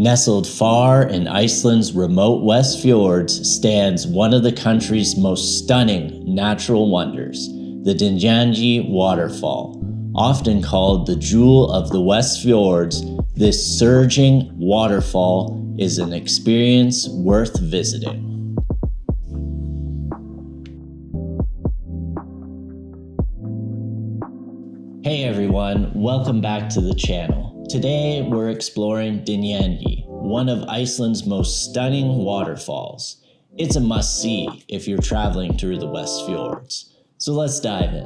Nestled far in Iceland's remote Westfjords stands one of the country's most stunning natural wonders, the Dynjandi Waterfall. Often called the jewel of the Westfjords, this surging waterfall is an experience worth visiting. Hey everyone, welcome back to the channel. Today we're exploring Dynjandi, one of Iceland's most stunning waterfalls. It's a must-see if you're traveling through the Westfjords. So let's dive in.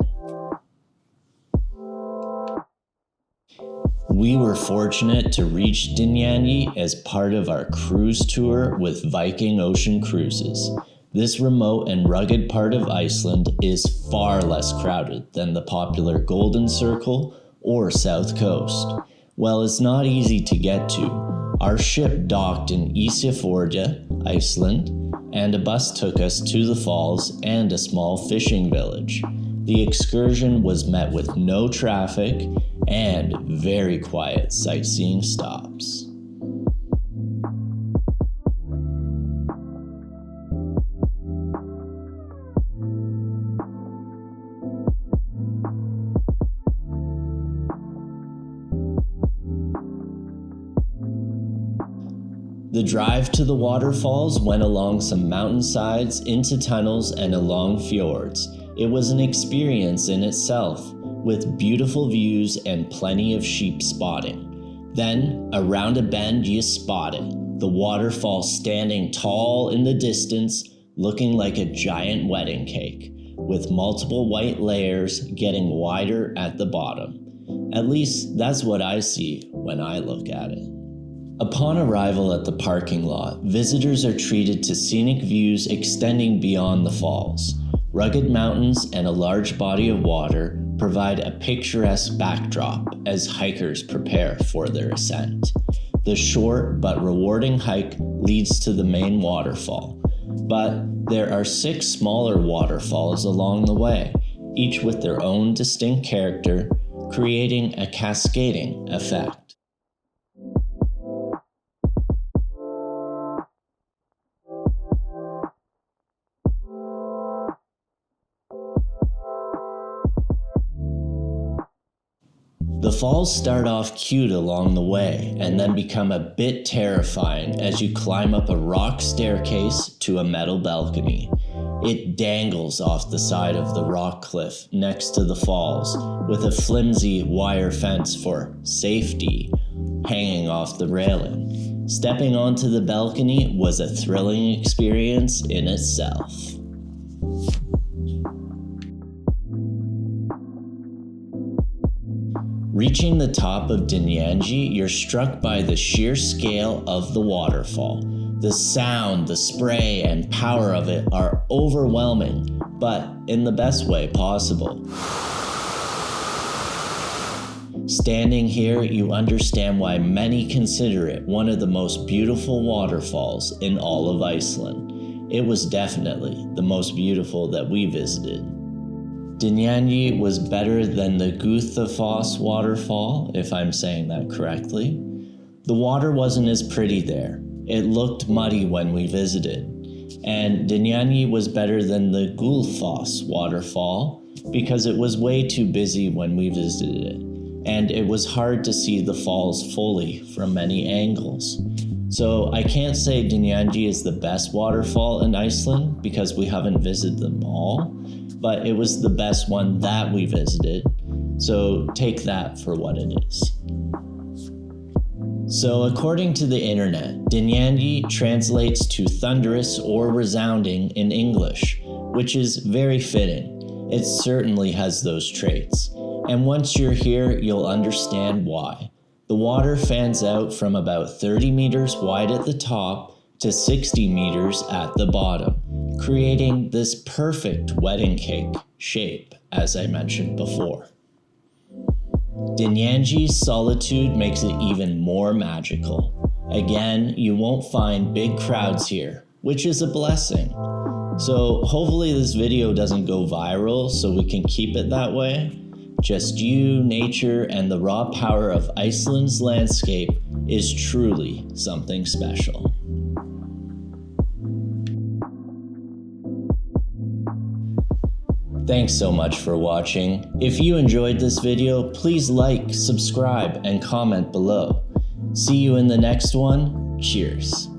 We were fortunate to reach Dynjandi as part of our cruise tour with Viking Ocean Cruises. This remote and rugged part of Iceland is far less crowded than the popular Golden Circle or South Coast. While it's not easy to get to, our ship docked in Westfjords, Iceland, and a bus took us to the falls and a small fishing village. The excursion was met with no traffic and very quiet sightseeing stops. The drive to the waterfalls went along some mountainsides, into tunnels, and along fjords. It was an experience in itself, with beautiful views and plenty of sheep spotting. Then, around a bend you spot it, the waterfall standing tall in the distance, looking like a giant wedding cake, with multiple white layers getting wider at the bottom. At least that's what I see when I look at it. Upon arrival at the parking lot, visitors are treated to scenic views extending beyond the falls. Rugged mountains and a large body of water provide a picturesque backdrop as hikers prepare for their ascent. The short but rewarding hike leads to the main waterfall, but there are 6 smaller waterfalls along the way, each with their own distinct character, creating a cascading effect. The falls start off cute along the way and then become a bit terrifying as you climb up a rock staircase to a metal balcony. It dangles off the side of the rock cliff next to the falls with a flimsy wire fence for safety hanging off the railing. Stepping onto the balcony was a thrilling experience in itself. Reaching the top of Dynjandi, you're struck by the sheer scale of the waterfall. The sound, the spray, and power of it are overwhelming, but in the best way possible. Standing here, you understand why many consider it one of the most beautiful waterfalls in all of Iceland. It was definitely the most beautiful that we visited. Dynjandi was better than the Guðafoss waterfall, if I'm saying that correctly. The water wasn't as pretty there. It looked muddy when we visited. And Dynjandi was better than the Guðafoss waterfall because it was way too busy when we visited it. And it was hard to see the falls fully from many angles. So I can't say Dynjandi is the best waterfall in Iceland because we haven't visited them all, but it was the best one that we visited, so take that for what it is. So according to the internet, Dynjandi translates to thunderous or resounding in English, which is very fitting. It certainly has those traits, and once you're here, you'll understand why. The water fans out from about 30 meters wide at the top to 60 meters at the bottom, creating this perfect wedding cake shape, as I mentioned before. Dynjandi's solitude makes it even more magical. Again, you won't find big crowds here, which is a blessing. So hopefully this video doesn't go viral so we can keep it that way. Just you, nature, and the raw power of Iceland's landscape is truly something special. Thanks so much for watching. If you enjoyed this video, please like, subscribe, and comment below. See you in the next one. Cheers.